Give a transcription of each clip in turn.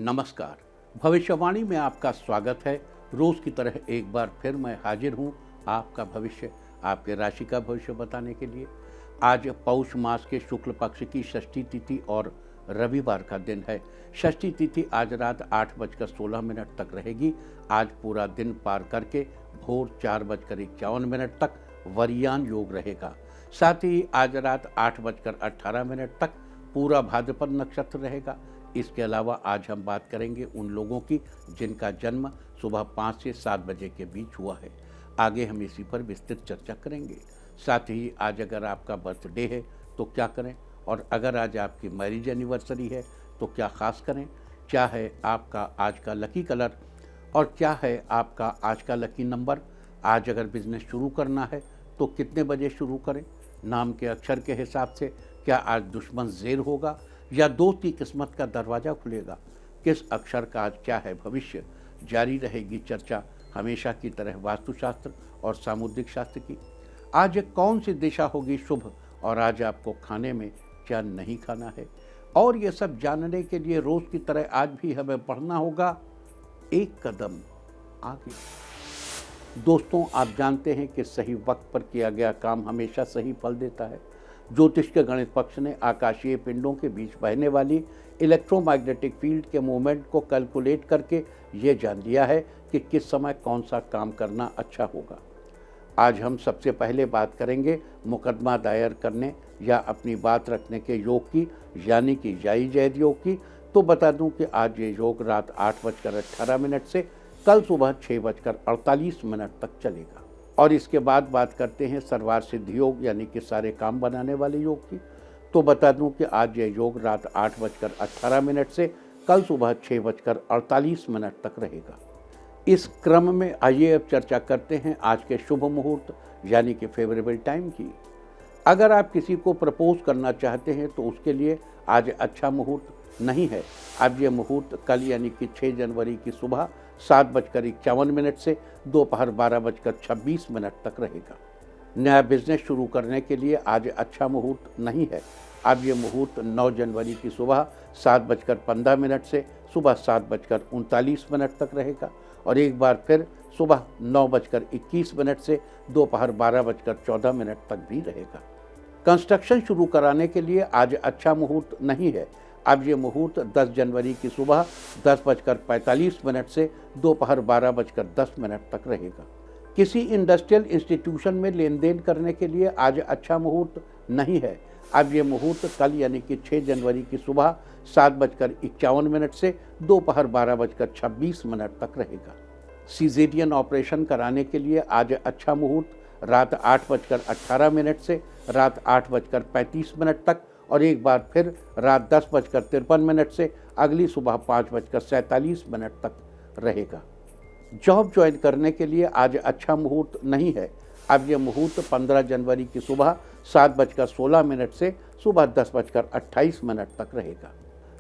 नमस्कार। भविष्यवाणी में आपका स्वागत है। रोज की तरह एक बार फिर मैं हाजिर हूँ आपका भविष्य, आपके राशि का भविष्य बताने के लिए। आज पौष मास के शुक्ल पक्ष की षष्ठी तिथि और रविवार का दिन है। षष्ठी तिथि आज रात 8:16 तक रहेगी। आज पूरा दिन पार करके भोर 4:51 तक वरियान योग रहेगा। साथ ही आज रात 8:18 तक पूरा भाद्रपद नक्षत्र रहेगा। इसके अलावा आज हम बात करेंगे उन लोगों की जिनका जन्म सुबह 5 से 7 बजे के बीच हुआ है। आगे हम इसी पर विस्तृत चर्चा करेंगे। साथ ही आज अगर आपका बर्थडे है तो क्या करें, और अगर आज आपकी मैरिज एनिवर्सरी है तो क्या खास करें, क्या है आपका आज का लकी कलर और क्या है आपका आज का लकी नंबर। आज अगर बिजनेस शुरू करना है तो कितने बजे शुरू करें, नाम के अक्षर के हिसाब से क्या आज दुश्मन ज़ेर होगा या दोस्त की किस्मत का दरवाज़ा खुलेगा, किस अक्षर का आज क्या है भविष्य। जारी रहेगी चर्चा हमेशा की तरह वास्तुशास्त्र और सामुद्रिक शास्त्र की। आज कौन सी दिशा होगी शुभ और आज आपको खाने में क्या नहीं खाना है, और ये सब जानने के लिए रोज़ की तरह आज भी हमें बढ़ना होगा एक कदम आगे। दोस्तों, आप जानते हैं कि सही वक्त पर किया गया काम हमेशा सही फल देता है। ज्योतिष के गणित पक्ष ने आकाशीय पिंडों के बीच बहने वाली इलेक्ट्रोमैग्नेटिक फील्ड के मूवमेंट को कैलकुलेट करके ये जान लिया है कि किस समय कौन सा काम करना अच्छा होगा। आज हम सबसे पहले बात करेंगे मुकदमा दायर करने या अपनी बात रखने के योग की, यानी कि याई जैद योग की। तो बता दूं कि आज ये योग रात 8:18 से कल सुबह 6:48 तक चलेगा। और इसके बाद बात करते हैं सर्वार सिद्धि योग, यानी कि सारे काम बनाने वाले योग की। तो बता दूं कि आज यह योग रात 8:18 से कल सुबह 6:48 तक रहेगा। इस क्रम में आइए अब चर्चा करते हैं आज के शुभ मुहूर्त यानी कि फेवरेबल टाइम की। अगर आप किसी को प्रपोज करना चाहते हैं तो उसके लिए आज अच्छा मुहूर्त नहीं है। अब यह मुहूर्त कल यानी कि 6 जनवरी की सुबह 7:51 से दोपहर 12:26 तक रहेगा। नया बिजनेस शुरू करने के लिए आज अच्छा मुहूर्त नहीं है। अब ये मुहूर्त 9 जनवरी की सुबह 7:15 से सुबह 7:39 तक रहेगा और एक बार फिर सुबह 9:21 से दोपहर 12:14 तक भी रहेगा। कंस्ट्रक्शन शुरू कराने के लिए आज अच्छा मुहूर्त नहीं है। अब ये मुहूर्त 10 जनवरी की सुबह 10:45 से दोपहर 12:10 तक रहेगा। किसी इंडस्ट्रियल इंस्टीट्यूशन में लेन देन करने के लिए आज अच्छा मुहूर्त नहीं है। अब ये मुहूर्त कल यानी कि 6 जनवरी की सुबह 7:51 से दोपहर 12:26 तक रहेगा। सीजेरियन ऑपरेशन कराने के लिए आज अच्छा मुहूर्त रात 8:18 से रात 8:35 तक और एक बार फिर रात 10:53 से अगली सुबह 5:47 तक रहेगा। जॉब ज्वाइन करने के लिए आज अच्छा मुहूर्त नहीं है। अब यह मुहूर्त 15 जनवरी की सुबह 7:16 से सुबह 10:28 तक रहेगा।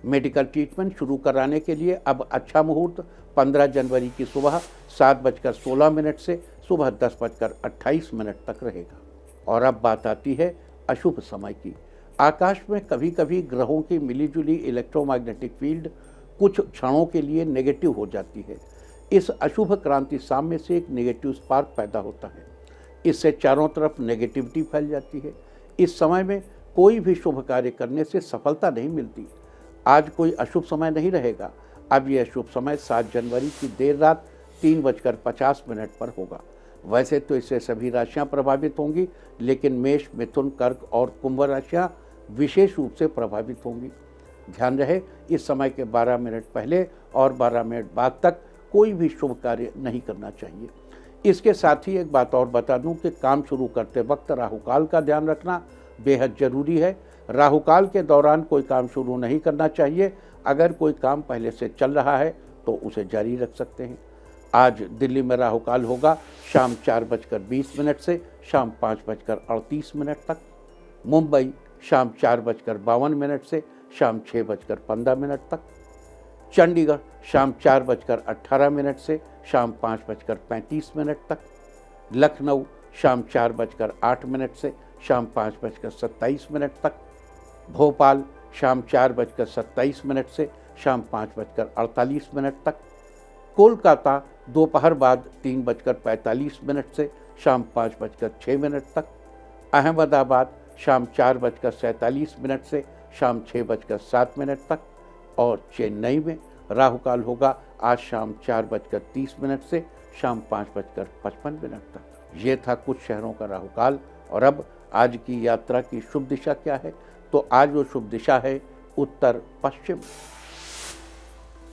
मेडिकल ट्रीटमेंट शुरू कराने के लिए अब अच्छा मुहूर्त 15 जनवरी की सुबह 7:16 से सुबह 10:28 तक रहेगा। और अब बात आती है अशुभ समय की। आकाश में कभी कभी ग्रहों की मिलीजुली इलेक्ट्रोमैग्नेटिक फील्ड कुछ क्षणों के लिए नेगेटिव हो जाती है। इस अशुभ क्रांति साम्य से एक नेगेटिव स्पार्क पैदा होता है। इससे चारों तरफ नेगेटिविटी फैल जाती है। इस समय में कोई भी शुभ कार्य करने से सफलता नहीं मिलती। आज कोई अशुभ समय नहीं रहेगा। अब यह शुभ समय 7 जनवरी की देर रात 3:50 पर होगा। वैसे तो इससे सभी राशियां प्रभावित होंगी, लेकिन मेष, मिथुन, कर्क और कुंभ राशियां विशेष रूप से प्रभावित होंगी। ध्यान रहे, इस समय के 12 मिनट पहले और 12 मिनट बाद तक कोई भी शुभ कार्य नहीं करना चाहिए। इसके साथ ही एक बात और बता दूं कि काम शुरू करते वक्त राहुकाल का ध्यान रखना बेहद जरूरी है। राहुकाल के दौरान कोई काम शुरू नहीं करना चाहिए। अगर कोई काम पहले से चल रहा है तो उसे जारी रख सकते हैं। आज दिल्ली में राहुकाल होगा शाम 4:20 से शाम 5:38 तक। मुंबई शाम 4:52 से शाम 6:15 तक। चंडीगढ़ शाम 4:18 से शाम 5:35 तक। लखनऊ शाम 4:08 से शाम 5:27 तक। भोपाल शाम 4:27 से शाम 5:48 तक। कोलकाता दोपहर बाद 3:45 से शाम 5:06 तक। अहमदाबाद शाम 4:47 से शाम 6:07 तक। और चेन्नई में राहु काल होगा आज शाम 4:30 से शाम 5:55 तक। ये था कुछ शहरों का राहु काल। और अब आज की यात्रा की शुभ दिशा क्या है? तो आज वो शुभ दिशा है उत्तर पश्चिम।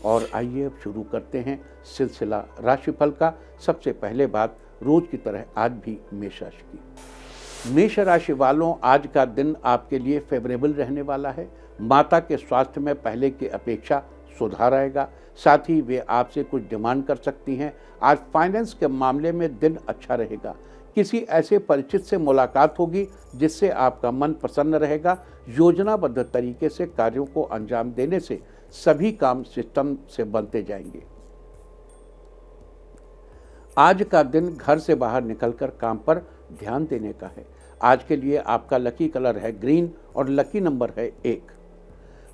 और आइए अब शुरू करते हैं सिलसिला राशिफल का। सबसे पहले बात रोज की तरह आज भी मेष राशि की। मेष राशि वालों, आज का दिन आपके लिए फेवरेबल रहने वाला है। माता के स्वास्थ्य में पहले की अपेक्षा सुधार आएगा। साथ ही वे आपसे कुछ डिमांड कर सकती हैं। आज फाइनेंस के मामले में दिन अच्छा रहेगा। किसी ऐसे परिचित से मुलाकात होगी जिससे आपका मन प्रसन्न रहेगा। योजनाबद्ध तरीके से कार्यों को अंजाम देने से सभी काम सिस्टम से बनते जाएंगे। आज का दिन घर से बाहर निकलकर काम पर ध्यान देने का है। आज के लिए आपका लकी कलर है ग्रीन और लकी नंबर है 1।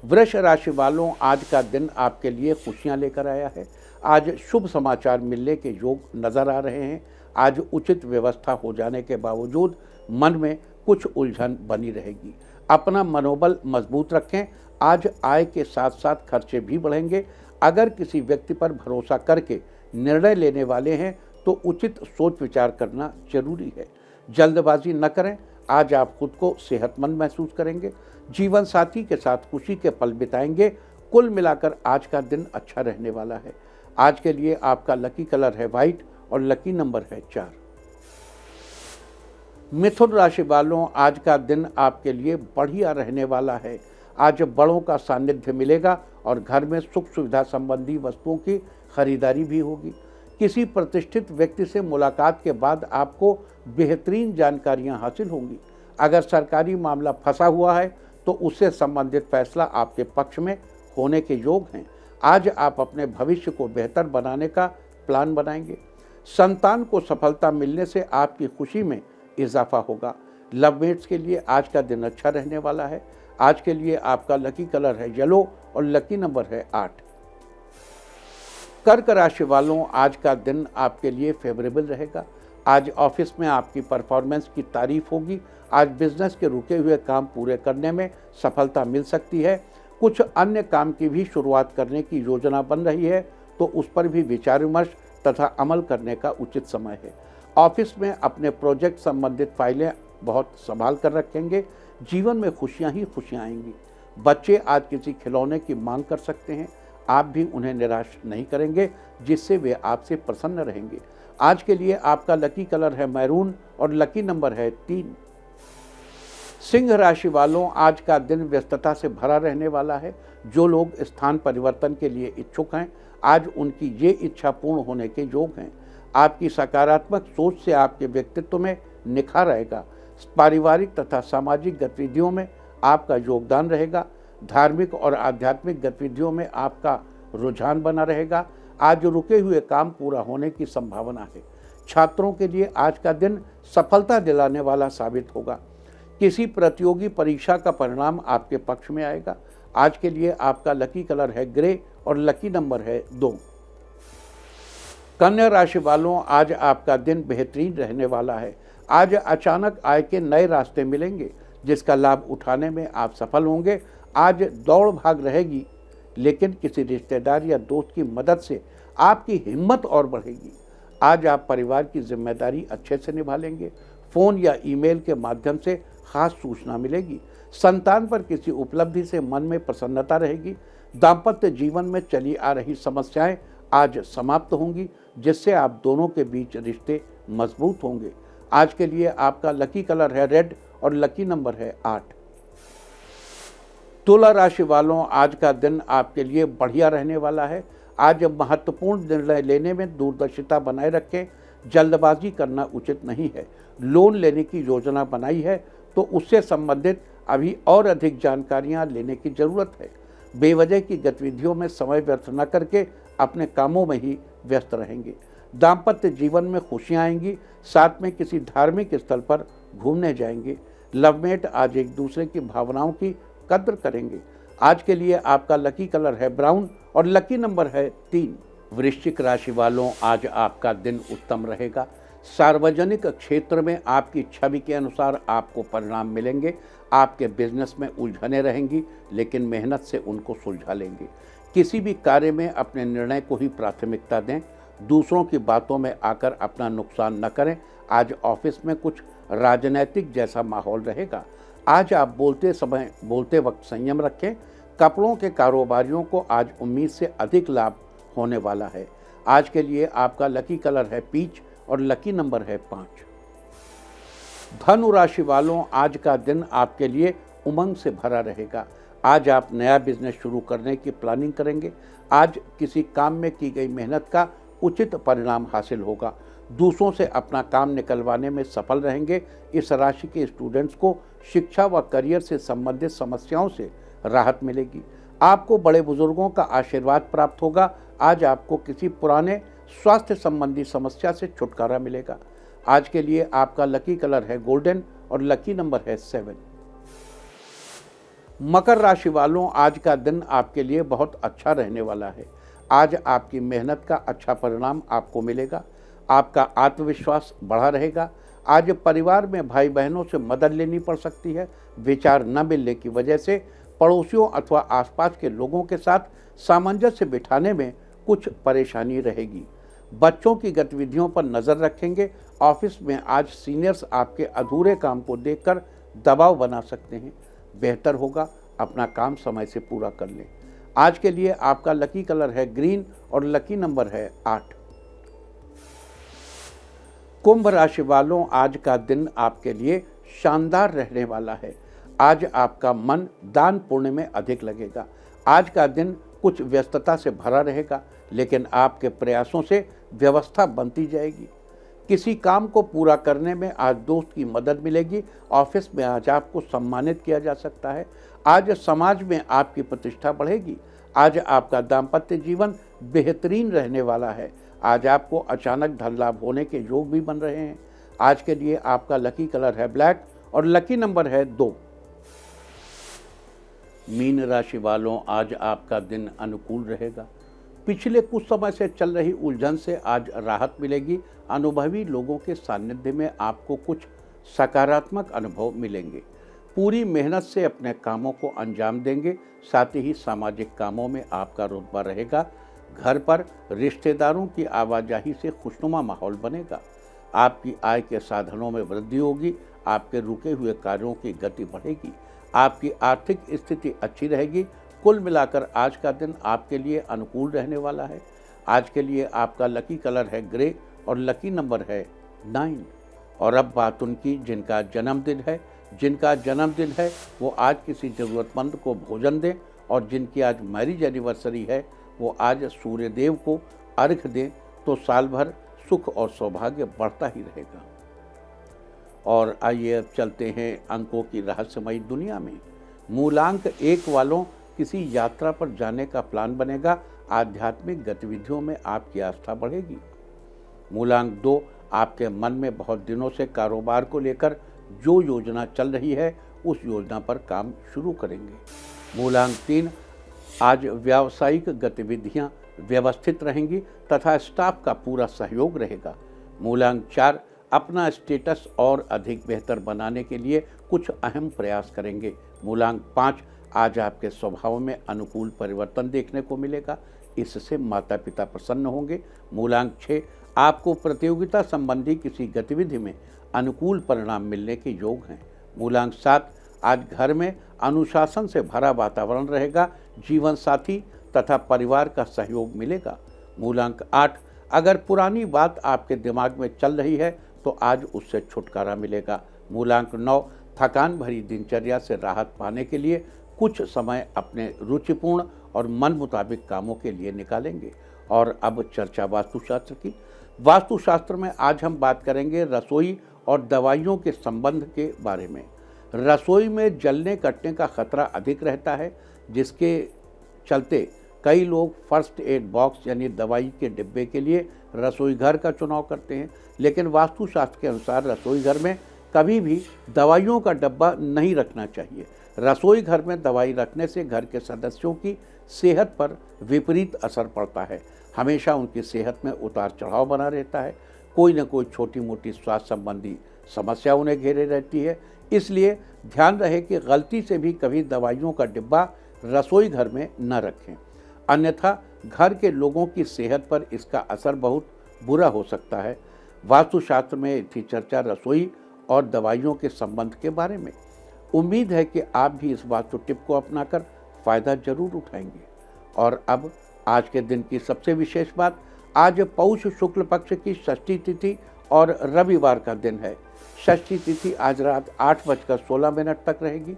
वृष राशि वालों, आज का दिन आपके लिए खुशियां लेकर आया है। आज शुभ समाचार मिलने के योग नजर आ रहे हैं। आज उचित व्यवस्था हो जाने के बावजूद मन में कुछ उलझन बनी रहेगी। अपना मनोबल मजबूत रखें। आज आय के साथ साथ खर्चे भी बढ़ेंगे। अगर किसी व्यक्ति पर भरोसा करके निर्णय लेने वाले हैं तो उचित सोच विचार करना जरूरी है। जल्दबाजी न करें। आज आप खुद को सेहतमंद महसूस करेंगे। जीवन साथी के साथ खुशी के पल बिताएंगे। कुल मिलाकर आज का दिन अच्छा रहने वाला है। आज के लिए आपका लकी कलर है व्हाइट और लकी नंबर है 4। मिथुन राशि वालों, आज का दिन आपके लिए बढ़िया रहने वाला है। आज बड़ों का सानिध्य मिलेगा और घर में सुख सुविधा संबंधी वस्तुओं की खरीदारी भी होगी। किसी प्रतिष्ठित व्यक्ति से मुलाकात के बाद आपको बेहतरीन जानकारियां हासिल होंगी। अगर सरकारी मामला फंसा हुआ है तो उससे संबंधित फैसला आपके पक्ष में होने के योग हैं। आज आप अपने भविष्य को बेहतर बनाने का प्लान बनाएंगे। संतान को सफलता मिलने से आपकी खुशी में इजाफा होगा। लवमेट्स के लिए आज का दिन अच्छा रहने वाला है। आज के लिए आपका लकी कलर है येलो और लकी नंबर है 8। कर्क राशि वालों, आज का दिन आपके लिए फेवरेबल रहेगा। आज ऑफिस में आपकी परफॉर्मेंस की तारीफ होगी। आज बिजनेस के रुके हुए काम पूरे करने में सफलता मिल सकती है। कुछ अन्य काम की भी शुरुआत करने की योजना बन रही है तो उस पर भी विचार विमर्श तथा अमल करने का उचित समय है। ऑफिस में अपने प्रोजेक्ट संबंधित फाइलें बहुत संभाल कर रखेंगे। जीवन में खुशियां ही खुशियां आएंगी। बच्चे आज किसी खिलौने की मांग कर सकते हैं। आप भी उन्हें निराश नहीं करेंगे जिससे वे आपसे प्रसन्न रहेंगे। आज के लिए आपका लकी कलर है मैरून और लकी नंबर है 3। सिंह राशि वालों, आज का दिन व्यस्तता से भरा रहने वाला है। जो लोग स्थान परिवर्तन के लिए इच्छुक हैं, आज उनकी ये इच्छा पूर्ण होने के योग हैं। आपकी सकारात्मक सोच से आपके व्यक्तित्व में निखार आएगा। पारिवारिक तथा सामाजिक गतिविधियों में आपका योगदान रहेगा। धार्मिक और आध्यात्मिक गतिविधियों में आपका रुझान बना रहेगा। आज रुके हुए काम पूरा होने की संभावना है। छात्रों के लिए आज का दिन सफलता दिलाने वाला साबित होगा। किसी प्रतियोगी परीक्षा का परिणाम आपके पक्ष में आएगा। आज के लिए आपका लकी कलर है ग्रे और लकी नंबर है 2। कन्या राशि वालों, आज आपका दिन बेहतरीन रहने वाला है। आज अचानक आय के नए रास्ते मिलेंगे जिसका लाभ उठाने में आप सफल होंगे। आज दौड़ भाग रहेगी लेकिन किसी रिश्तेदार या दोस्त की मदद से आपकी हिम्मत और बढ़ेगी। आज आप परिवार की जिम्मेदारी अच्छे से निभा लेंगे। फ़ोन या ईमेल के माध्यम से खास सूचना मिलेगी। संतान पर किसी उपलब्धि से मन में प्रसन्नता रहेगी। दाम्पत्य जीवन में चली आ रही समस्याएं आज समाप्त होंगी जिससे आप दोनों के बीच रिश्ते मजबूत होंगे। आज के लिए आपका लकी कलर है रेड और लकी नंबर है 8। तुला राशि वालों, आज का दिन आपके लिए बढ़िया रहने वाला है। आज महत्वपूर्ण निर्णय लेने में दूरदर्शिता बनाए रखें। जल्दबाजी करना उचित नहीं है। लोन लेने की योजना बनाई है तो उससे संबंधित अभी और अधिक जानकारियां लेने की जरूरत है। बेवजह की गतिविधियों में समय व्यर्थ न करके अपने कामों में ही व्यस्त रहेंगे। दाम्पत्य जीवन में खुशियां आएंगी। साथ में किसी धार्मिक स्थल पर घूमने जाएंगे। लवमेट आज एक दूसरे की भावनाओं की कद्र करेंगे। आज के लिए आपका लकी कलर है ब्राउन और लकी नंबर है 3। वृश्चिक राशि वालों, आज आपका दिन उत्तम रहेगा। सार्वजनिक क्षेत्र में आपकी छवि के अनुसार आपको परिणाम मिलेंगे। आपके बिजनेस में उलझने रहेंगी, लेकिन मेहनत से उनको सुलझा लेंगे। किसी भी कार्य में अपने निर्णय को ही प्राथमिकता दें। दूसरों की बातों में आकर अपना नुकसान न करें। आज ऑफिस में कुछ राजनैतिक जैसा माहौल रहेगा। आज आप बोलते वक्त संयम रखें। कपड़ों के कारोबारियों को आज उम्मीद से अधिक लाभ होने वाला है। आज के लिए आपका लकी कलर है पीच और लकी नंबर है 5। धनु राशि वालों, आज का दिन आपके लिए उमंग से भरा रहेगा। आज आप नया बिजनेस शुरू करने की प्लानिंग करेंगे। आज किसी काम में की गई मेहनत का उचित परिणाम हासिल होगा। दूसरों से अपना काम निकलवाने में सफल रहेंगे। इस राशि के स्टूडेंट्स को शिक्षा व करियर से संबंधित समस्याओं से राहत मिलेगी। आपको बड़े बुजुर्गों का आशीर्वाद प्राप्त होगा। आज आपको किसी पुराने स्वास्थ्य संबंधी समस्या से छुटकारा मिलेगा। आज के लिए आपका लकी कलर है गोल्डन और लकी नंबर है 7। मकर राशि वालों, आज का दिन आपके लिए बहुत अच्छा रहने वाला है। आज आपकी मेहनत का अच्छा परिणाम आपको मिलेगा। आपका आत्मविश्वास बढ़ा रहेगा। आज परिवार में भाई बहनों से मदद लेनी पड़ सकती है। विचार न मिलने की वजह से पड़ोसियों अथवा आसपास के लोगों के साथ सामंजस्य बिठाने में कुछ परेशानी रहेगी। बच्चों की गतिविधियों पर नज़र रखेंगे। ऑफिस में आज सीनियर्स आपके अधूरे काम को देखकर दबाव बना सकते हैं। बेहतर होगा अपना काम समय से पूरा कर लें। आज के लिए आपका लकी कलर है ग्रीन और लकी नंबर है 8। कुंभ राशि वालों, आज का दिन आपके लिए शानदार रहने वाला है। आज आपका मन दान पुण्य में अधिक लगेगा। आज का दिन कुछ व्यस्तता से भरा रहेगा, लेकिन आपके प्रयासों से व्यवस्था बनती जाएगी। किसी काम को पूरा करने में आज दोस्त की मदद मिलेगी। ऑफिस में आज आपको सम्मानित किया जा सकता है। आज समाज में आपकी प्रतिष्ठा बढ़ेगी। आज आपका दाम्पत्य जीवन बेहतरीन रहने वाला है। आज आपको अचानक धन लाभ होने के योग भी बन रहे हैं। आज के लिए आपका लकी कलर है ब्लैक और लकी नंबर है 2। मीन राशि वालों, आज आपका दिन अनुकूल रहेगा। पिछले कुछ समय से चल रही उलझन से आज राहत मिलेगी। अनुभवी लोगों के सानिध्य में आपको कुछ सकारात्मक अनुभव मिलेंगे। पूरी मेहनत से अपने कामों को अंजाम देंगे। साथ ही सामाजिक कामों में आपका रुतबा रहेगा। घर पर रिश्तेदारों की आवाजाही से खुशनुमा माहौल बनेगा। आपकी आय के साधनों में वृद्धि होगी। आपके रुके हुए कार्यों की गति बढ़ेगी। आपकी आर्थिक स्थिति अच्छी रहेगी। कुल मिलाकर आज का दिन आपके लिए अनुकूल रहने वाला है। आज के लिए आपका लकी कलर है ग्रे और लकी नंबर है 9। और अब बात उनकी जिनका जन्मदिन है वो आज किसी ज़रूरतमंद को भोजन दें, और जिनकी आज मैरिज एनिवर्सरी है वो आज सूर्य देव को अर्घ्य दें, तो साल भर सुख और सौभाग्य बढ़ता ही रहेगा। और आइए अब चलते हैं अंकों की रहस्यमयी दुनिया में। मूलांक 1 वालों, किसी यात्रा पर जाने का प्लान बनेगा। आध्यात्मिक गतिविधियों में आपकी आस्था बढ़ेगी। मूलांक 2, आपके मन में बहुत दिनों से कारोबार को लेकर जो योजना चल रही है उस योजना पर काम शुरू करेंगे। मूलांक 3, आज व्यावसायिक गतिविधियां व्यवस्थित रहेंगी तथा स्टाफ का पूरा सहयोग रहेगा। मूलांक 4, अपना स्टेटस और अधिक बेहतर बनाने के लिए कुछ अहम प्रयास करेंगे। मूलांक 5, आज आपके स्वभाव में अनुकूल परिवर्तन देखने को मिलेगा। इससे माता पिता प्रसन्न होंगे। मूलांक 6, आपको प्रतियोगिता संबंधी किसी गतिविधि में अनुकूल परिणाम मिलने के योग हैं। मूलांक 7, आज घर में अनुशासन से भरा वातावरण रहेगा। जीवन साथी तथा परिवार का सहयोग मिलेगा। मूलांक 8, अगर पुरानी बात आपके दिमाग में चल रही है तो आज उससे छुटकारा मिलेगा। मूलांक 9, थकान भरी दिनचर्या से राहत पाने के लिए कुछ समय अपने रुचिपूर्ण और मन मुताबिक कामों के लिए निकालेंगे। और अब चर्चा वास्तुशास्त्र की। वास्तुशास्त्र में आज हम बात करेंगे रसोई और दवाइयों के संबंध के बारे में। रसोई में जलने कटने का खतरा अधिक रहता है, जिसके चलते कई लोग फर्स्ट एड बॉक्स यानी दवाई के डिब्बे के लिए रसोई घर का चुनाव करते हैं। लेकिन वास्तुशास्त्र के अनुसार रसोई घर में कभी भी दवाइयों का डब्बा नहीं रखना चाहिए। रसोई घर में दवाई रखने से घर के सदस्यों की सेहत पर विपरीत असर पड़ता है। हमेशा उनकी सेहत में उतार चढ़ाव बना रहता है। कोई न कोई छोटी मोटी स्वास्थ्य संबंधी समस्या उन्हें घेरे रहती है। इसलिए ध्यान रहे कि गलती से भी कभी दवाइयों का डिब्बा रसोई घर में न रखें, अन्यथा घर के लोगों की सेहत पर इसका असर बहुत बुरा हो सकता है। वास्तुशास्त्र में थी चर्चा रसोई और दवाइयों के संबंध के बारे में। उम्मीद है कि आप भी इस वास्तु टिप को अपनाकर फ़ायदा जरूर उठाएंगे। और अब आज के दिन की सबसे विशेष बात, आज पौष शुक्ल पक्ष की षष्ठी तिथि और रविवार का दिन है। षष्ठी तिथि आज रात 8:16 तक रहेगी।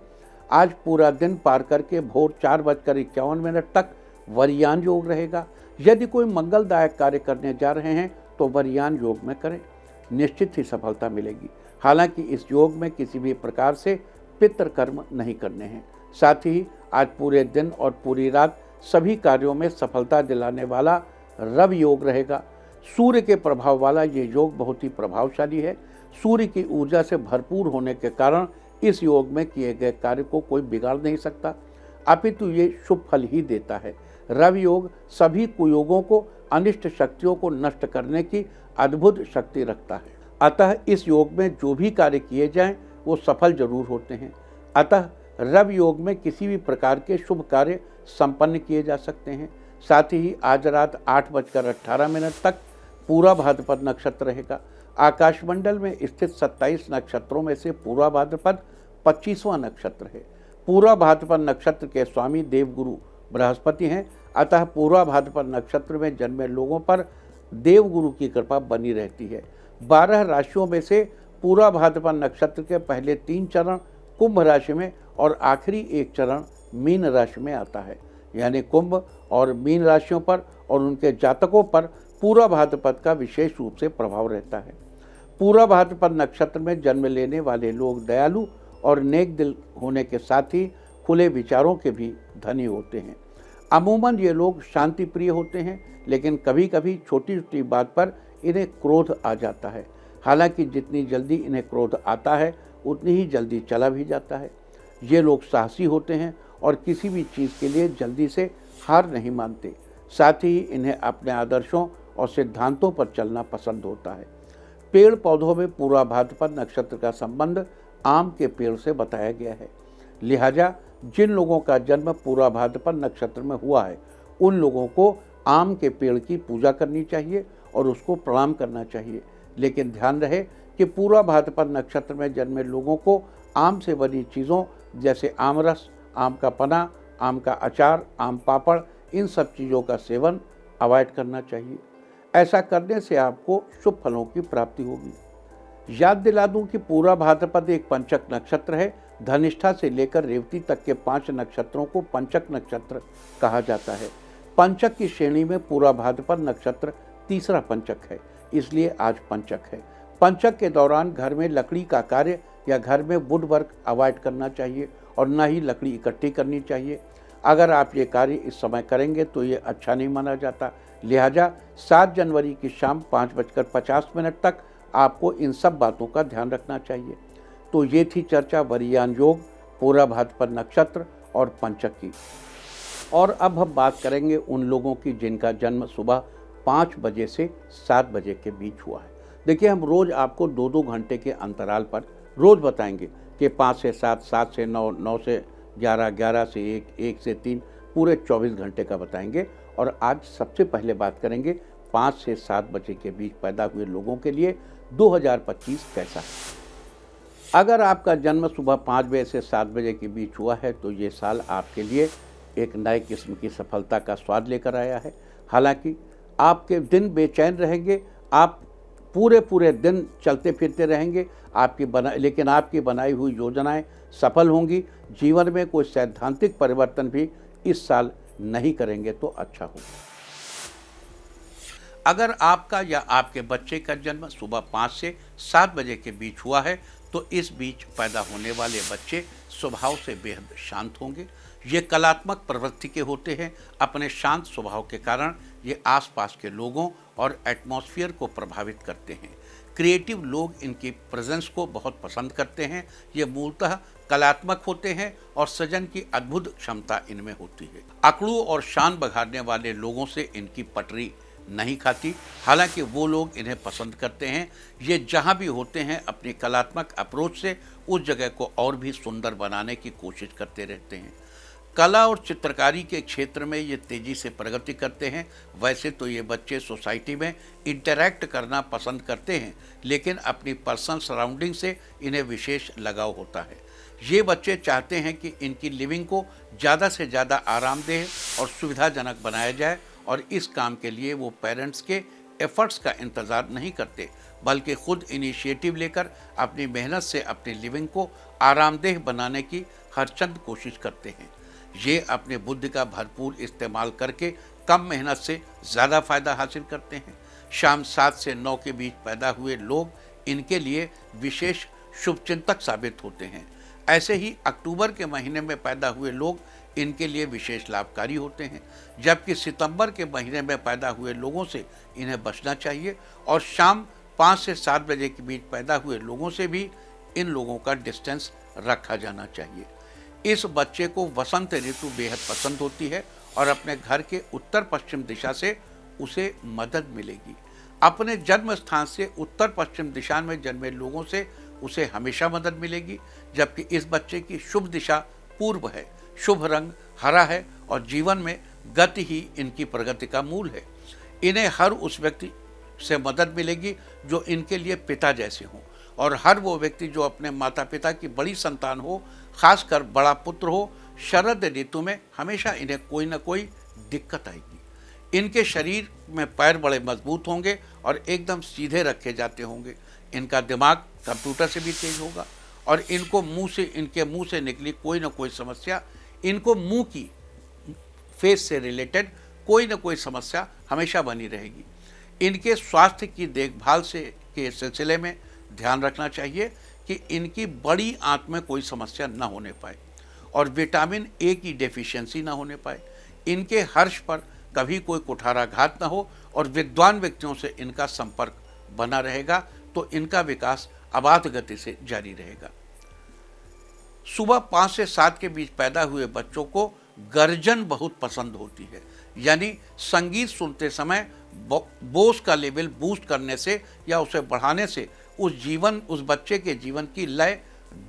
आज पूरा दिन पार करके भोर 4:51 तक वरयान योग रहेगा। यदि कोई मंगलदायक कार्य करने जा रहे हैं तो वरयान योग में करें, निश्चित ही सफलता मिलेगी। हालांकि इस योग में किसी भी प्रकार से पितृ कर्म नहीं करने हैं। साथ ही आज पूरे दिन और पूरी रात सभी कार्यों में सफलता दिलाने वाला रवि योग रहेगा। सूर्य के प्रभाव वाला ये योग बहुत ही प्रभावशाली है। सूर्य की ऊर्जा से भरपूर होने के कारण इस योग में किए गए कार्य को कोई बिगाड़ नहीं सकता, अपितु ये शुभ फल ही देता है। रवि योग सभी कुयोगों को, अनिष्ट शक्तियों को नष्ट करने की अद्भुत शक्ति रखता है। अतः इस योग में जो भी कार्य किए जाएं वो सफल जरूर होते हैं। अतः रवि योग में किसी भी प्रकार के शुभ कार्य संपन्न किए जा सकते हैं। साथ ही आज रात 8:18 तक पूरा भाद्रपद नक्षत्र रहेगा। आकाशमंडल में स्थित 27 नक्षत्रों में से पूरा भाद्रपद 25वां नक्षत्र है। पूरा भाद्रपद नक्षत्र के स्वामी देवगुरु बृहस्पति हैं। अतः पूरा भाद्रपद नक्षत्र में जन्मे लोगों पर देवगुरु की कृपा बनी रहती है। 12 राशियों में से पूरा भाद्रपद नक्षत्र के पहले 3 चरण कुंभ राशि में और आखिरी एक चरण मीन राशि में आता है। यानी कुंभ और मीन राशियों पर और उनके जातकों पर पूरा भाद्रपद का विशेष रूप से प्रभाव रहता है। पूरा भाद्रपद नक्षत्र में जन्म लेने वाले लोग दयालु और नेक दिल होने के साथ ही खुले विचारों के भी धनी होते हैं। अमूमन ये लोग शांति प्रिय होते हैं, लेकिन कभी कभी छोटी छोटी बात पर इन्हें क्रोध आ जाता है। हालांकि जितनी जल्दी इन्हें क्रोध आता है उतनी ही जल्दी चला भी जाता है। ये लोग साहसी होते हैं और किसी भी चीज़ के लिए जल्दी से हार नहीं मानते। साथ ही इन्हें अपने आदर्शों और सिद्धांतों पर चलना पसंद होता है। पेड़ पौधों में पूरा भाद्रपद नक्षत्र का संबंध आम के पेड़ से बताया गया है। लिहाजा जिन लोगों का जन्म पूरा भाद्रपद नक्षत्र में हुआ है उन लोगों को आम के पेड़ की पूजा करनी चाहिए और उसको प्रणाम करना चाहिए। लेकिन ध्यान रहे कि पूरा भाद्रपद नक्षत्र में जन्मे लोगों को आम से बनी चीज़ों जैसे आम रस, आम का पना, आम का अचार, आम पापड़, इन सब चीज़ों का सेवन अवॉइड करना चाहिए। ऐसा करने से आपको शुभ फलों की प्राप्ति होगी। याद दिला दूं कि पूरा भाद्रपद एक पंचक नक्षत्र है। धनिष्ठा से लेकर रेवती तक के 5 नक्षत्रों को पंचक नक्षत्र कहा जाता है। पंचक की श्रेणी में पूरा भाद्रपद नक्षत्र तीसरा पंचक है, इसलिए आज पंचक है। पंचक के दौरान घर में लकड़ी का कार्य या घर में वुड वर्क अवॉइड करना चाहिए और न ही लकड़ी इकट्ठी करनी चाहिए। अगर आप ये कार्य इस समय करेंगे तो ये अच्छा नहीं माना जाता। लिहाजा 7 जनवरी की शाम 5:50 तक आपको इन सब बातों का ध्यान रखना चाहिए। तो ये थी चर्चा वरयान योग, पूरा भाद्रपद नक्षत्र और पंचक की। और अब हम बात करेंगे उन लोगों की जिनका जन्म सुबह 5 बजे से 7 बजे के बीच हुआ है। देखिए, हम रोज़ आपको 2-2 घंटे के अंतराल पर रोज़ बताएंगे कि 5 से 7, 7 से 9, 9 से 11, 11 से 1, 1 से 3, पूरे 24 घंटे का बताएंगे। और आज सबसे पहले बात करेंगे 5 से 7 बजे के बीच पैदा हुए लोगों के लिए 2025 कैसा है। अगर आपका जन्म सुबह 5 बजे से 7 बजे के बीच हुआ है तो ये साल आपके लिए एक नए किस्म की सफलता का स्वाद लेकर आया है। हालांकि आपके दिन बेचैन रहेंगे, आप पूरे दिन चलते फिरते रहेंगे, लेकिन आपकी बनाई हुई योजनाएं सफल होंगी। जीवन में कोई सैद्धांतिक परिवर्तन भी इस साल नहीं करेंगे तो अच्छा होगा। अगर आपका या आपके बच्चे का जन्म सुबह 5 से 7 बजे के बीच हुआ है तो इस बीच पैदा होने वाले बच्चे स्वभाव से बेहद शांत होंगे। ये कलात्मक प्रवृत्ति के होते हैं। अपने शांत स्वभाव के कारण ये आसपास के लोगों और एटमॉस्फेयर को प्रभावित करते हैं। क्रिएटिव लोग इनकी प्रेजेंस को बहुत पसंद करते हैं। ये मूलतः कलात्मक होते हैं और सृजन की अद्भुत क्षमता इनमें होती है। अकड़ू और शान बघाड़ने वाले लोगों से इनकी पटरी नहीं खाती, हालांकि वो लोग इन्हें पसंद करते हैं। ये जहाँ भी होते हैं अपनी कलात्मक अप्रोच से उस जगह को और भी सुंदर बनाने की कोशिश करते रहते हैं। कला और चित्रकारी के क्षेत्र में ये तेज़ी से प्रगति करते हैं। वैसे तो ये बच्चे सोसाइटी में इंटरैक्ट करना पसंद करते हैं, लेकिन अपनी पर्सनल सराउंडिंग से इन्हें विशेष लगाव होता है। ये बच्चे चाहते हैं कि इनकी लिविंग को ज़्यादा से ज़्यादा आरामदेह और सुविधाजनक बनाया जाए, और इस काम के लिए वो पेरेंट्स के एफर्ट्स का इंतज़ार नहीं करते, बल्कि खुद इनिशिएटिव लेकर अपनी मेहनत से अपनी लिविंग को आरामदेह बनाने की हरचंद कोशिश करते हैं। ये अपने बुद्धि का भरपूर इस्तेमाल करके कम मेहनत से ज़्यादा फायदा हासिल करते हैं। शाम 7 से 9 के बीच पैदा हुए लोग इनके लिए विशेष शुभचिंतक साबित होते हैं। ऐसे ही अक्टूबर के महीने में पैदा हुए लोग इनके लिए विशेष लाभकारी होते हैं, जबकि सितंबर के महीने में पैदा हुए लोगों से इन्हें बचना चाहिए, और शाम 5 से 7 बजे के बीच पैदा हुए लोगों से भी इन लोगों का डिस्टेंस रखा जाना चाहिए। इस बच्चे को वसंत ऋतु बेहद पसंद होती है और अपने घर के उत्तर पश्चिम दिशा से उसे मदद मिलेगी। अपने जन्म स्थान से उत्तर पश्चिम दिशा में जन्मे लोगों से उसे हमेशा मदद मिलेगी, जबकि इस बच्चे की शुभ दिशा पूर्व है, शुभ रंग हरा है और जीवन में गति ही इनकी प्रगति का मूल है। इन्हें हर उस व्यक्ति से मदद मिलेगी जो इनके लिए पिता जैसे हों, और हर वो व्यक्ति जो अपने माता पिता की बड़ी संतान हो, खासकर बड़ा पुत्र हो। शरद ऋतु में हमेशा इन्हें कोई ना कोई दिक्कत आएगी। इनके शरीर में पैर बड़े मजबूत होंगे और एकदम सीधे रखे जाते होंगे। इनका दिमाग कंप्यूटर से भी तेज होगा, और इनके मुंह से निकली कोई ना कोई समस्या, इनको मुंह की फेस से रिलेटेड कोई ना कोई समस्या हमेशा बनी रहेगी। इनके स्वास्थ्य की देखभाल के सिलसिले में ध्यान रखना चाहिए कि इनकी बड़ी आंत में कोई समस्या न होने पाए और विटामिन ए की डेफिशिएंसी न होने पाए। इनके हर्ष पर कभी कोई कुठाराघात न हो और विद्वान व्यक्तियों से इनका संपर्क बना रहेगा, तो इनका विकास अबाध गति से जारी रहेगा। सुबह 5 से 7 के बीच पैदा हुए बच्चों को गर्जन बहुत पसंद होती है, यानी संगीत सुनते समय बोस का लेवल बूस्ट करने से या उसे बढ़ाने से उस बच्चे के जीवन की लय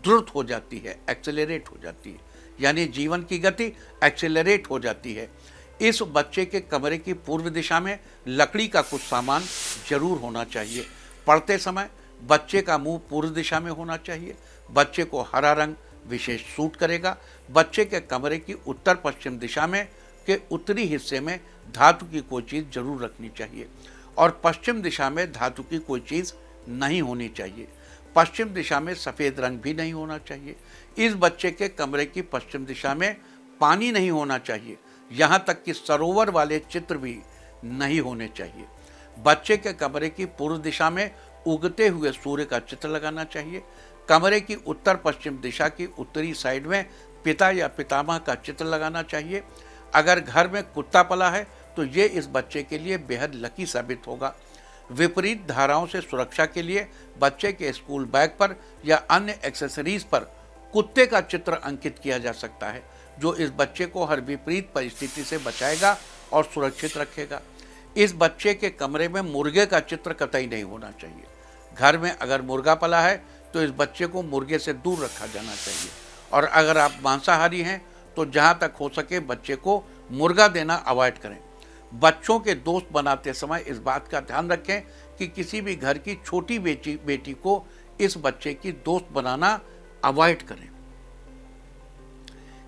द्रुत हो जाती है, एक्सेलरेट हो जाती है, यानी जीवन की गति एक्सेलरेट हो जाती है। इस बच्चे के कमरे की पूर्व दिशा में लकड़ी का कुछ सामान जरूर होना चाहिए। पढ़ते समय बच्चे का मुंह पूर्व दिशा में होना चाहिए। बच्चे को हरा रंग विशेष सूट करेगा। बच्चे के कमरे की उत्तर पश्चिम दिशा में के उत्तरी हिस्से में धातु की कोई चीज़ जरूर रखनी चाहिए, और पश्चिम दिशा में धातु की कोई चीज़ नहीं होनी चाहिए। पश्चिम दिशा में सफ़ेद रंग भी नहीं होना चाहिए। इस बच्चे के कमरे की पश्चिम दिशा में पानी नहीं होना चाहिए, यहाँ तक कि सरोवर वाले चित्र भी नहीं होने चाहिए। बच्चे के कमरे की पूर्व दिशा में उगते हुए सूर्य का चित्र लगाना चाहिए। कमरे की उत्तर पश्चिम दिशा की उत्तरी साइड में पिता या पितामह का चित्र लगाना चाहिए। अगर घर में कुत्ता पला है तो ये इस बच्चे के लिए बेहद लकी साबित होगा। विपरीत धाराओं से सुरक्षा के लिए बच्चे के स्कूल बैग पर या अन्य एक्सेसरीज पर कुत्ते का चित्र अंकित किया जा सकता है, जो इस बच्चे को हर विपरीत परिस्थिति से बचाएगा और सुरक्षित रखेगा। इस बच्चे के कमरे में मुर्गे का चित्र कतई नहीं होना चाहिए। घर में अगर मुर्गा पला है तो इस बच्चे को मुर्गे से दूर रखा जाना चाहिए, और अगर आप मांसाहारी हैं तो जहाँ तक हो सके बच्चे को मुर्गा देना अवॉइड करें। बच्चों के दोस्त बनाते समय इस बात का ध्यान रखें कि किसी भी घर की छोटी बेटी को इस बच्चे की दोस्त बनाना अवॉइड करें।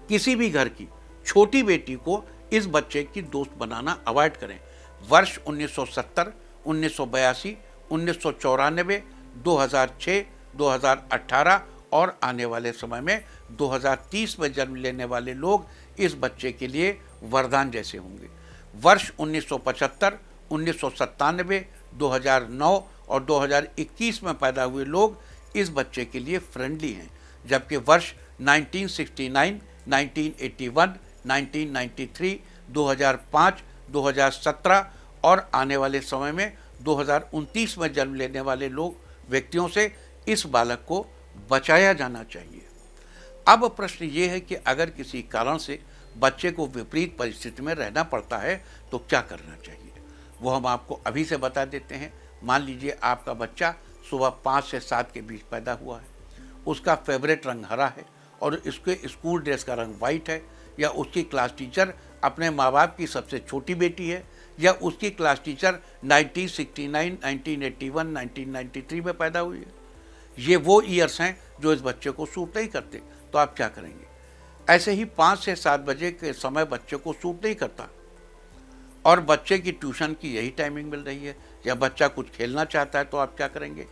किसी भी घर की छोटी बेटी को इस बच्चे की दोस्त बनाना अवॉइड करें। वर्ष 1970, 1982, 1994, 2006, 2018 और आने वाले समय में 2030 में जन्म लेने वाले लोग इस बच्चे के लिए वरदान जैसे होंगे। वर्ष 1975, 1997, 2009 और 2021 में पैदा हुए लोग इस बच्चे के लिए फ्रेंडली हैं, जबकि वर्ष 1969, 1981, 1993, 2005, 2017 और आने वाले समय में 2029 में जन्म लेने वाले लोग व्यक्तियों से इस बालक को बचाया जाना चाहिए। अब प्रश्न ये है कि अगर किसी कारण से बच्चे को विपरीत परिस्थिति में रहना पड़ता है तो क्या करना चाहिए, वो हम आपको अभी से बता देते हैं। मान लीजिए आपका बच्चा सुबह 5 से 7 के बीच पैदा हुआ है, उसका फेवरेट रंग हरा है और उसके स्कूल ड्रेस का रंग वाइट है, या उसकी क्लास टीचर अपने माँ बाप की सबसे छोटी बेटी है, या उसकी क्लास टीचर 1969, 1981, 1993 में पैदा हुई है। ये वो ईयर्स हैं जो इस बच्चे को सूट नहीं करते, तो आप क्या करेंगे? ऐसे ही 5 से 7 बजे के समय बच्चे को सूट नहीं करता और बच्चे की ट्यूशन की यही टाइमिंग मिल रही है, या बच्चा कुछ खेलना चाहता है, तो आप क्या करेंगे?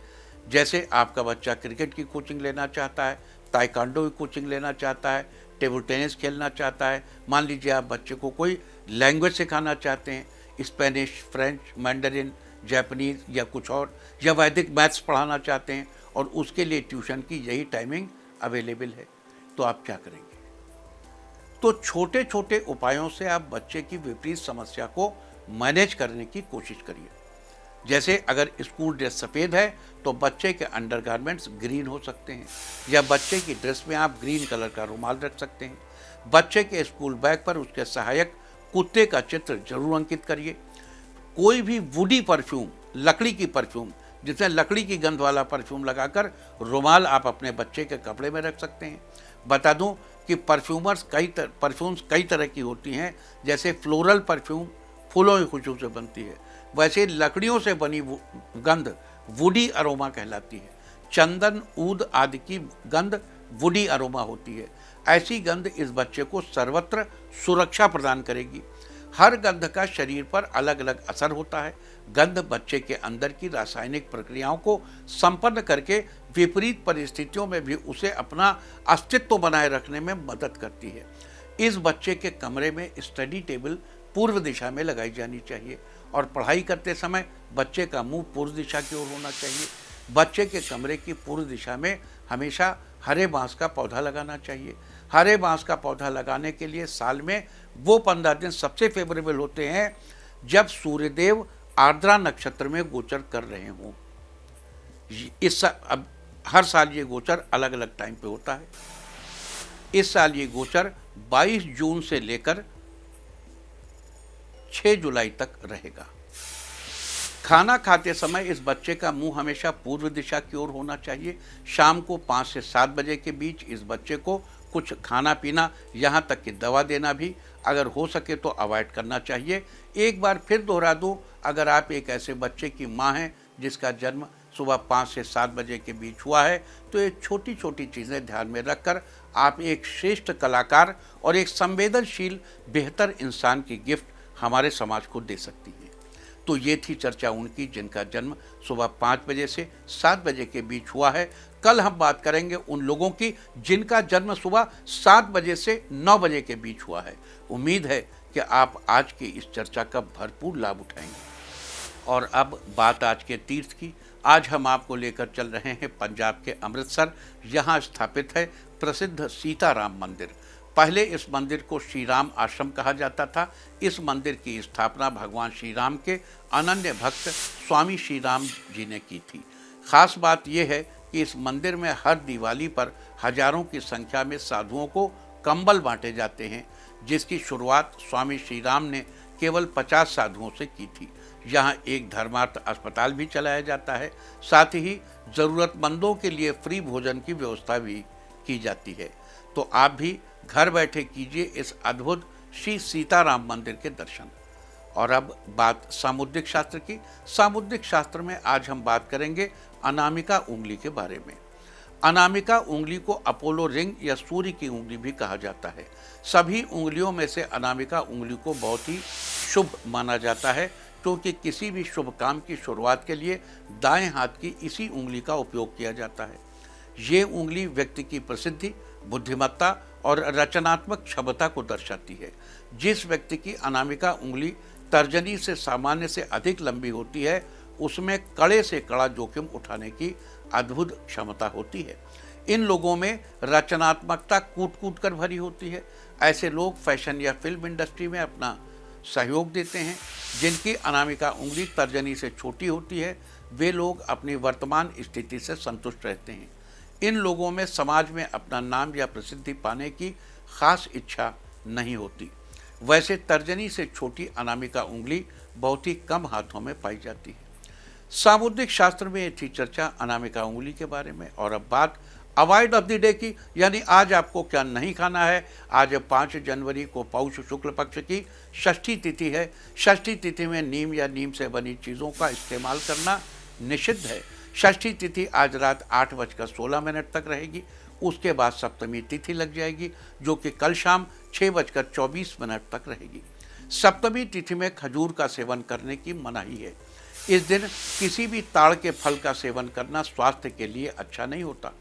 जैसे आपका बच्चा क्रिकेट की कोचिंग लेना चाहता है, ताइक्वांडो की कोचिंग लेना चाहता है, टेबल टेनिस खेलना चाहता है, मान लीजिए आप बच्चे को कोई लैंग्वेज सिखाना चाहते हैं, स्पेनिश, फ्रेंच, मैंडरिन, जापानीज या कुछ और, या वैदिक मैथ्स पढ़ाना चाहते हैं और उसके लिए ट्यूशन की यही टाइमिंग अवेलेबल है, तो आप क्या करेंगे? तो छोटे छोटे उपायों से आप बच्चे की विपरीत समस्या को मैनेज करने की कोशिश करिए। जैसे अगर स्कूल ड्रेस सफ़ेद है तो बच्चे के अंडरगारमेंट्स ग्रीन हो सकते हैं, या बच्चे की ड्रेस में आप ग्रीन कलर का रुमाल रख सकते हैं। बच्चे के स्कूल बैग पर उसके सहायक कुत्ते का चित्र जरूर अंकित करिए। कोई भी वुडी परफ्यूम, लकड़ी की परफ्यूम, जिसमें लकड़ी की गंध वाला परफ्यूम लगाकर रुमाल आप अपने बच्चे के कपड़े में रख सकते हैं। बता दूं कि परफ्यूम्स कई तरह की होती हैं, जैसे फ्लोरल परफ्यूम फूलों की खुशबू से बनती है, वैसे लकड़ियों से बनी गंध वुडी अरोमा कहलाती है। चंदन, ऊद आदि की गंध वुडी अरोमा होती है। ऐसी गंध इस बच्चे को सर्वत्र सुरक्षा प्रदान करेगी। हर गंध का शरीर पर अलग अलग असर होता है। गंध बच्चे के अंदर की रासायनिक प्रक्रियाओं को संपन्न करके विपरीत परिस्थितियों में भी उसे अपना अस्तित्व बनाए रखने में मदद करती है। इस बच्चे के कमरे में स्टडी टेबल पूर्व दिशा में लगाई जानी चाहिए और पढ़ाई करते समय बच्चे का मुंह पूर्व दिशा की ओर होना चाहिए। बच्चे के कमरे की पूर्व दिशा में हमेशा हरे बांस का पौधा लगाना चाहिए। हरे बांस का पौधा लगाने के लिए साल में वो 15 दिन सबसे फेवरेबल होते हैं जब सूर्यदेव आर्द्रा नक्षत्र में गोचर कर रहे हों। अब हर साल ये गोचर अलग अलग टाइम पे होता है। इस साल ये गोचर 22 जून से लेकर 6 जुलाई तक रहेगा। खाना खाते समय इस बच्चे का मुंह हमेशा पूर्व दिशा की ओर होना चाहिए। शाम को 5 से 7 बजे के बीच इस बच्चे को कुछ खाना पीना, यहाँ तक कि दवा देना भी अगर हो सके तो अवॉइड करना चाहिए। एक बार फिर दोहरा दूँ, अगर आप एक ऐसे बच्चे की माँ हैं जिसका जन्म सुबह 5 से 7 बजे के बीच हुआ है, तो ये छोटी छोटी चीज़ें ध्यान में रखकर आप एक श्रेष्ठ कलाकार और एक संवेदनशील बेहतर इंसान की गिफ्ट हमारे समाज को दे सकती है। तो ये थी चर्चा उनकी जिनका जन्म सुबह 5 बजे से 7 बजे के बीच हुआ है। कल हम बात करेंगे उन लोगों की जिनका जन्म सुबह 7 बजे से 9 बजे के बीच हुआ है। उम्मीद है कि आप आज की इस चर्चा का भरपूर लाभ उठाएंगे। और अब बात आज के तीर्थ की। आज हम आपको लेकर चल रहे हैं पंजाब के अमृतसर। यहाँ स्थापित है प्रसिद्ध सीताराम मंदिर। पहले इस मंदिर को श्री राम आश्रम कहा जाता था। इस मंदिर की स्थापना भगवान श्री राम के अनन्य भक्त स्वामी श्री राम जी ने की थी। खास बात यह है कि इस मंदिर में हर दिवाली पर हजारों की संख्या में साधुओं को कंबल बांटे जाते हैं, जिसकी शुरुआत स्वामी श्री राम ने केवल 50 साधुओं से की थी। यहाँ एक धर्मार्थ अस्पताल भी चलाया जाता है। साथ ही ज़रूरतमंदों के लिए फ्री भोजन की व्यवस्था भी की जाती है। तो आप भी घर बैठे कीजिए इस अद्भुत श्री सीताराम मंदिर के दर्शन। और अब बात सामुद्रिक शास्त्र की। सामुद्रिक शास्त्र में आज हम बात करेंगे अनामिका उंगली के बारे में। अनामिका उंगली को अपोलो रिंग या सूर्य की उंगली भी कहा जाता है। सभी उंगलियों में से अनामिका उंगली को बहुत ही शुभ माना जाता है, क्योंकि किसी भी शुभ काम की शुरुआत के लिए दाएं हाथ की इसी उंगली का उपयोग किया जाता है। ये उंगली व्यक्ति की प्रसिद्धि, बुद्धिमत्ता और रचनात्मक क्षमता को दर्शाती है। जिस व्यक्ति की अनामिका उंगली तर्जनी से सामान्य से अधिक लंबी होती है, उसमें कड़े से कड़ा जोखिम उठाने की अद्भुत क्षमता होती है। इन लोगों में रचनात्मकता कूट कूट कर भरी होती है। ऐसे लोग फैशन या फिल्म इंडस्ट्री में अपना सहयोग देते हैं। जिनकी अनामिका उंगली तर्जनी से छोटी होती है, वे लोग अपनी वर्तमान स्थिति से संतुष्ट रहते हैं। इन लोगों में समाज में अपना नाम या प्रसिद्धि पाने की खास इच्छा नहीं होती। वैसे तर्जनी से छोटी अनामिका उंगली बहुत ही कम हाथों में पाई जाती है। सामुद्रिक शास्त्र में ये थी चर्चा अनामिका उंगली के बारे में। और अब बात अवॉइड ऑफ द डे की, यानी आज आपको क्या नहीं खाना है। आज 5 जनवरी को पौष शुक्ल पक्ष की षष्ठी तिथि है। षष्ठी तिथि में नीम या नीम से बनी चीज़ों का इस्तेमाल करना निषिद्ध है। षष्ठी तिथि आज रात 8:16 तक रहेगी। उसके बाद सप्तमी तिथि लग जाएगी, जो कि कल शाम 6:24 तक रहेगी। सप्तमी तिथि में खजूर का सेवन करने की मनाही है। इस दिन किसी भी ताड़ के फल का सेवन करना स्वास्थ्य के लिए अच्छा नहीं होता।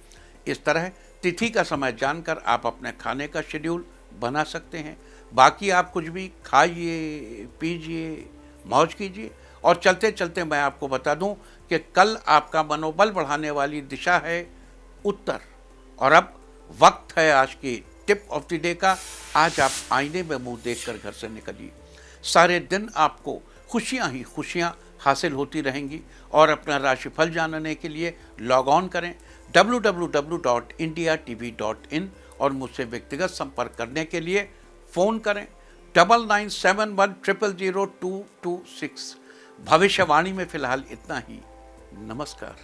इस तरह तिथि का समय जानकर आप अपने खाने का शेड्यूल बना सकते हैं। बाकी आप कुछ भी खाइए, पीजिए, मौज कीजिए। और चलते चलते मैं आपको बता दूं कि कल आपका मनोबल बढ़ाने वाली दिशा है उत्तर। और अब वक्त है आज की टिप ऑफ द डे का। आज आप आईने में मुंह देखकर घर से निकलिए। सारे दिन आपको खुशियां ही खुशियां हासिल होती रहेंगी। और अपना राशिफल जानने के लिए लॉग ऑन करें www.indiatv.in और मुझसे व्यक्तिगत संपर्क करने के लिए फ़ोन करें 9971000226। भविष्यवाणी में फिलहाल इतना ही। नमस्कार।